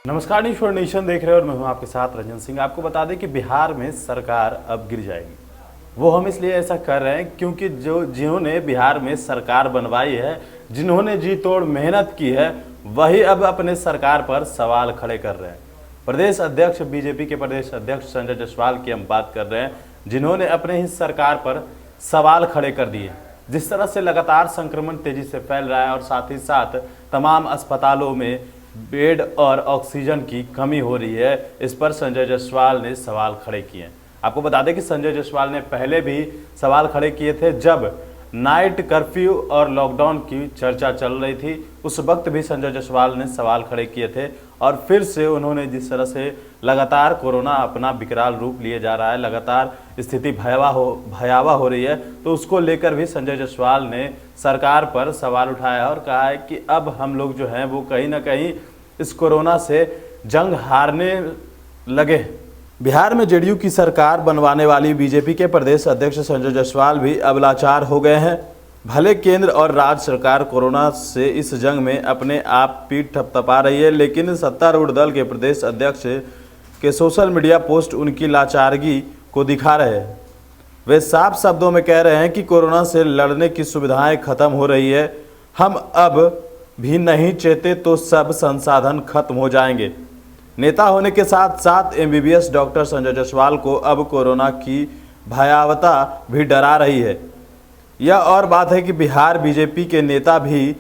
नमस्कार, news for nation देख रहे हो और मैं हूं आपके साथ रंजन सिंह। आपको बता दें कि बिहार में सरकार अब गिर जाएगी। वो हम इसलिए ऐसा कर रहे हैं क्योंकि जिन्होंने बिहार में सरकार बनवाई है, जिन्होंने जी तोड़ मेहनत की है, वही अब अपने सरकार पर सवाल खड़े कर रहे हैं। प्रदेश अध्यक्ष बीजेपी के प्रदेश अध्यक्ष संजय जायसवाल की हम बात कर रहे हैं, जिन्होंने अपने ही सरकार पर सवाल खड़े कर दिए। जिस तरह से लगातार संक्रमण तेजी से फैल रहा है और साथ ही साथ तमाम अस्पतालों में बेड और ऑक्सीजन की कमी हो रही है, इस पर संजय जायसवाल ने सवाल खड़े किए। आपको बता दें कि संजय जायसवाल ने पहले भी सवाल खड़े किए थे जब नाइट कर्फ्यू और लॉकडाउन की चर्चा चल रही थी। उस वक्त भी संजय जायसवाल ने सवाल खड़े किए थे और फिर से उन्होंने जिस तरह से लगातार कोरोना अपना विकराल रूप लिए जा रहा है, लगातार स्थिति भयावह हो रही है, तो उसको लेकर भी संजय जायसवाल ने सरकार पर सवाल उठाया और कहा है कि अब हम लोग जो हैं वो कहीं ना कहीं इस कोरोना से जंग हारने लगे। बिहार में जेडीयू की सरकार बनवाने वाली बीजेपी के प्रदेश अध्यक्ष संजय जायसवाल भी अब लाचार हो गए हैं। भले केंद्र और राज्य सरकार कोरोना से इस जंग में अपने आप पीठ थपथपा रही है, लेकिन सत्तारूढ़ दल के प्रदेश अध्यक्ष के सोशल मीडिया पोस्ट उनकी लाचारगी को दिखा रहे हैं। वे साफ शब्दों में कह रहे हैं कि कोरोना से लड़ने की सुविधाएं खत्म हो रही है, हम अब भी नहीं चेते तो सब संसाधन खत्म हो जाएंगे। नेता होने के साथ साथ एमबीबीएस डॉक्टर संजय जायसवाल को अब कोरोना की भयावहता भी डरा रही है। यह और बात है कि बिहार बीजेपी के नेता भी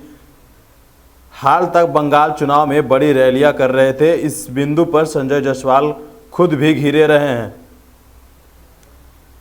हाल तक बंगाल चुनाव में बड़ी रैलियां कर रहे थे। इस बिंदु पर संजय जायसवाल खुद भी घिरे रहे हैं।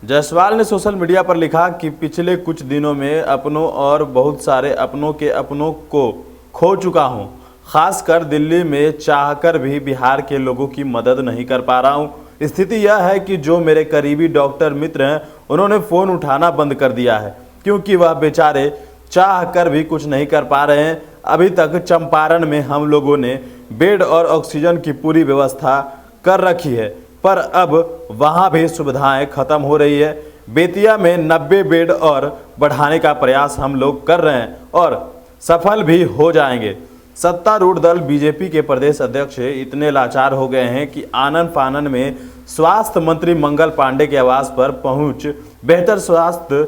जायसवाल ने सोशल मीडिया पर लिखा कि पिछले कुछ दिनों में अपनों और बहुत सारे अपनों के अपनों को खो चुका हूं। खासकर दिल्ली में चाहकर भी बिहार के लोगों की मदद नहीं कर पा रहा हूं। स्थिति यह है कि जो मेरे करीबी डॉक्टर मित्र हैं, उन्होंने फ़ोन उठाना बंद कर दिया है क्योंकि वह बेचारे चाहकर भी कुछ नहीं कर पा रहे हैं। अभी तक चंपारण में हम लोगों ने बेड और ऑक्सीजन की पूरी व्यवस्था कर रखी है, पर अब वहां भी सुविधाएं खत्म हो रही है। बेतिया में 90 बेड और बढ़ाने का प्रयास हम लोग कर रहे हैं और सफल भी हो जाएंगे। सत्तारूढ़ दल बीजेपी के प्रदेश अध्यक्ष इतने लाचार हो गए हैं कि आनन फानन में स्वास्थ्य मंत्री मंगल पांडे के आवास पर पहुंच बेहतर स्वास्थ्य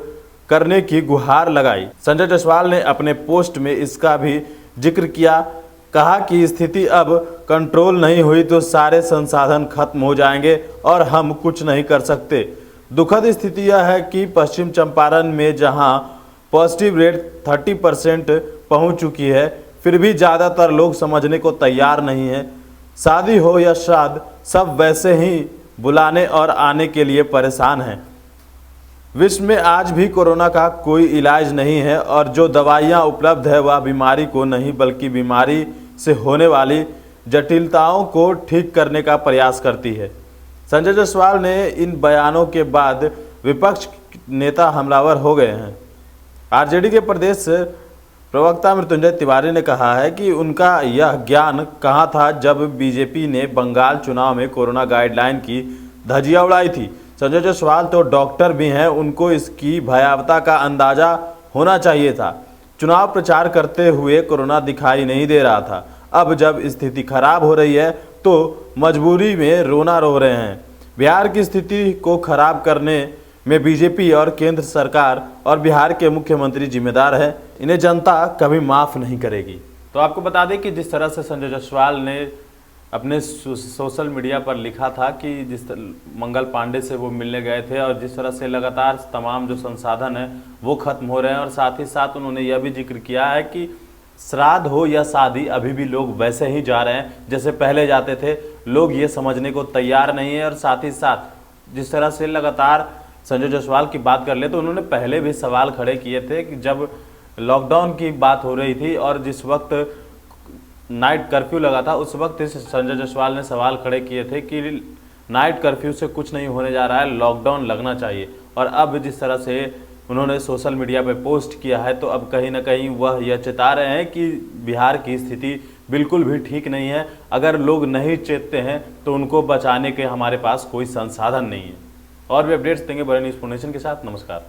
करने की गुहार लगाई। संजय जायसवाल ने अपने पोस्ट में इसका भी जिक्र किया, कहा कि स्थिति अब कंट्रोल नहीं हुई तो सारे संसाधन खत्म हो जाएंगे और हम कुछ नहीं कर सकते। दुखद स्थिति यह है कि पश्चिम चंपारण में जहां पॉजिटिव रेट 30% पहुंच चुकी है, फिर भी ज़्यादातर लोग समझने को तैयार नहीं हैं। शादी हो या श्राद्ध, सब वैसे ही बुलाने और आने के लिए परेशान हैं। विश्व में आज भी कोरोना का कोई इलाज नहीं है और जो दवाइयाँ उपलब्ध है वह बीमारी को नहीं बल्कि बीमारी से होने वाली जटिलताओं को ठीक करने का प्रयास करती है। संजय जायसवाल ने इन बयानों के बाद विपक्ष नेता हमलावर हो गए हैं। आरजेडी के प्रदेश प्रवक्ता मृत्युंजय तिवारी ने कहा है कि उनका यह ज्ञान कहाँ था जब बीजेपी ने बंगाल चुनाव में कोरोना गाइडलाइन की धज्जियां उड़ाई थी। संजय जायसवाल तो डॉक्टर भी हैं, उनको इसकी भयावहता का अंदाजा होना चाहिए था। चुनाव प्रचार करते हुए कोरोना दिखाई नहीं दे रहा था। अब जब स्थिति खराब हो रही है तो मजबूरी में रोना रो रहे हैं। बिहार की स्थिति को खराब करने में बीजेपी और केंद्र सरकार और बिहार के मुख्यमंत्री जिम्मेदार हैं। इन्हें जनता कभी माफ़ नहीं करेगी। तो आपको बता दें कि जिस तरह से संजय जायसवाल ने अपने सोशल मीडिया पर लिखा था कि जिस मंगल पांडे से वो मिलने गए थे और जिस तरह से लगातार तमाम जो संसाधन है वो खत्म हो रहे हैं, और साथ ही साथ उन्होंने यह भी जिक्र किया है कि श्राद्ध हो या शादी अभी भी लोग वैसे ही जा रहे हैं जैसे पहले जाते थे। लोग ये समझने को तैयार नहीं है। और साथ ही साथ जिस तरह से लगातार संजय जायसवाल की बात कर ले तो उन्होंने पहले भी सवाल खड़े किए थे कि जब लॉकडाउन की बात हो रही थी और जिस वक्त नाइट कर्फ्यू लगा था, उस वक्त संजय जायसवाल ने सवाल खड़े किए थे कि नाइट कर्फ्यू से कुछ नहीं होने जा रहा है, लॉकडाउन लगना चाहिए। और अब जिस तरह से उन्होंने सोशल मीडिया पे पोस्ट किया है तो अब कहीं ना कहीं वह यह चेता रहे हैं कि बिहार की स्थिति बिल्कुल भी ठीक नहीं है। अगर लोग नहीं चेतते हैं तो उनको बचाने के हमारे पास कोई संसाधन नहीं है। और भी अपडेट्स देंगे बड़े न्यूज़ फॉर नेशन के साथ। नमस्कार।